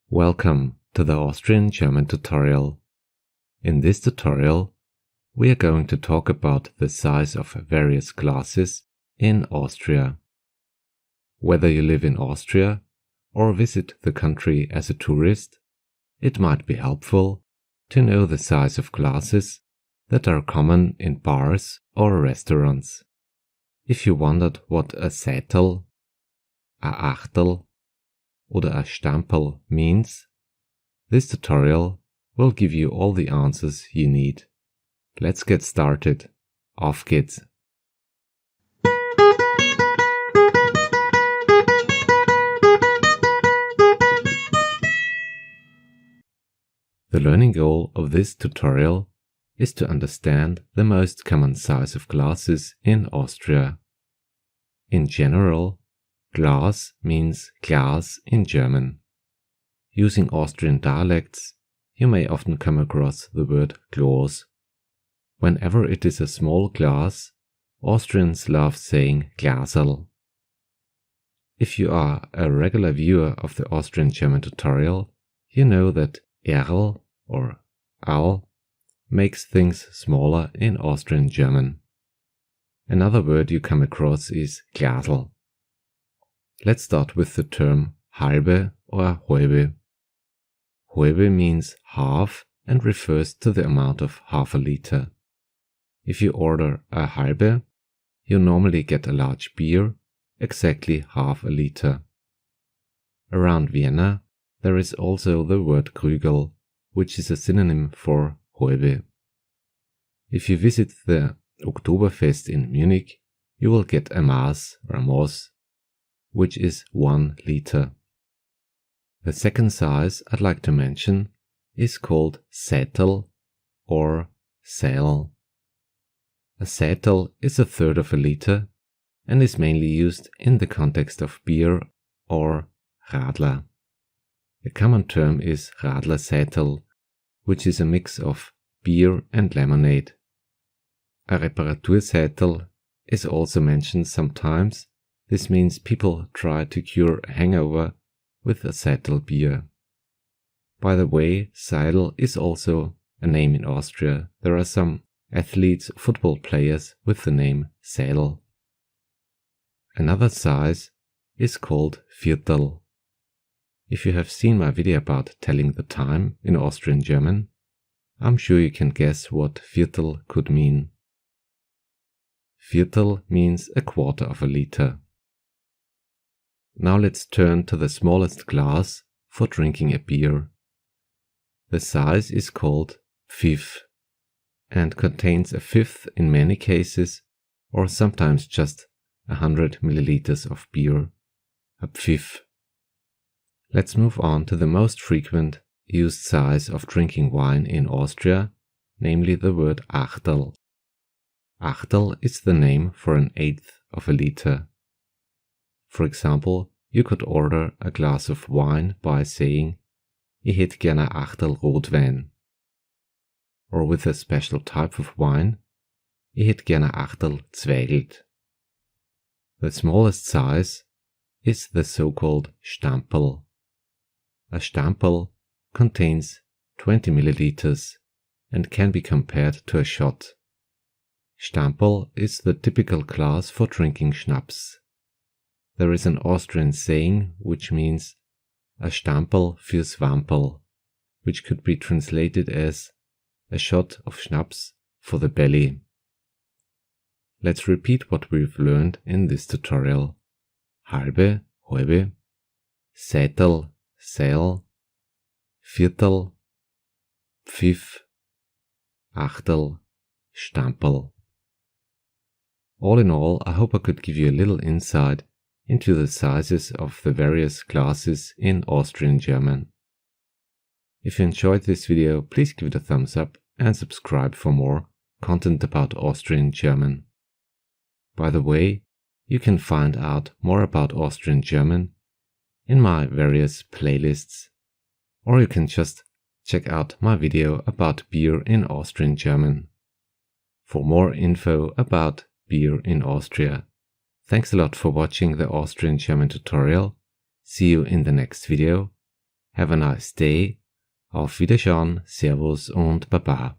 Welcome to the Austrian German tutorial. In this tutorial, we are going to talk about the size of various glasses in Austria. Whether you live in Austria or visit the country as a tourist, it might be helpful to know the size of glasses that are common in bars or restaurants. If you wondered what a Seiterl, a Achterl, oder a Stamperl means, this tutorial will give you all the answers you need. Let's get started. Auf geht's! The learning goal of this tutorial is to understand the most common size of glasses in Austria. In general, Glas means glass in German. Using Austrian dialects, you may often come across the word glos. Whenever it is a small glass, Austrians love saying Gasel. If you are a regular viewer of the Austrian German tutorial, you know that Erl or Al makes things smaller in Austrian German. Another word you come across is Glasl. Let's start with the term halbe or halbe. Halbe means half and refers to the amount of half a liter. If you order a halbe, you normally get a large beer, exactly half a liter. Around Vienna, there is also the word Krügel, which is a synonym for halbe. If you visit the Oktoberfest in Munich, you will get a Maß or a Moss, which is 1 liter. The second size I'd like to mention is called Seiterl or Seiterl. A Seiterl is a third of a liter and is mainly used in the context of beer or Radler. A common term is Radler Seiterl, which is a mix of beer and lemonade. A Reparaturseiterl is also mentioned sometimes. This means people try to cure a hangover with a Seiterl beer. By the way, Sidle is also a name in Austria. There are some athletes, football players with the name Seiterl. Another size is called Viertel. If you have seen my video about telling the time in Austrian German, I'm sure you can guess what Viertel could mean. Viertel means a quarter of a liter. Now let's turn to the smallest glass for drinking a beer. The size is called Pfiff and contains a fifth in many cases, or sometimes just 100 milliliters of beer, a Pfiff. Let's move on to the most frequent used size of drinking wine in Austria, namely the word Achterl. Achterl is the name for an eighth of a liter. For example, you could order a glass of wine by saying, Ich hätte gerne Achterl Rotwein. Or with a special type of wine, Ich hätte gerne Achterl Zweigelt. The smallest size is the so-called Stamperl. A Stamperl contains 20 milliliters and can be compared to a shot. Stamperl is the typical glass for drinking schnapps. There is an Austrian saying which means a Stamperl fürs Wamperl, which could be translated as a shot of schnapps for the belly. Let's repeat what we've learned in this tutorial. Halbe, halbe, Seiterl, Seiterl, Viertel, Pfiff, Achterl, Stamperl. All in all, I hope I could give you a little insight into the sizes of the various glasses in Austrian German. If you enjoyed this video, please give it a thumbs up and subscribe for more content about Austrian German. By the way, you can find out more about Austrian German in my various playlists, or you can just check out my video about beer in Austrian German. For more info about beer in Austria. Thanks a lot for watching the Austrian German tutorial. See you in the next video. Have a nice day. Auf Wiederschauen, Servus und Baba.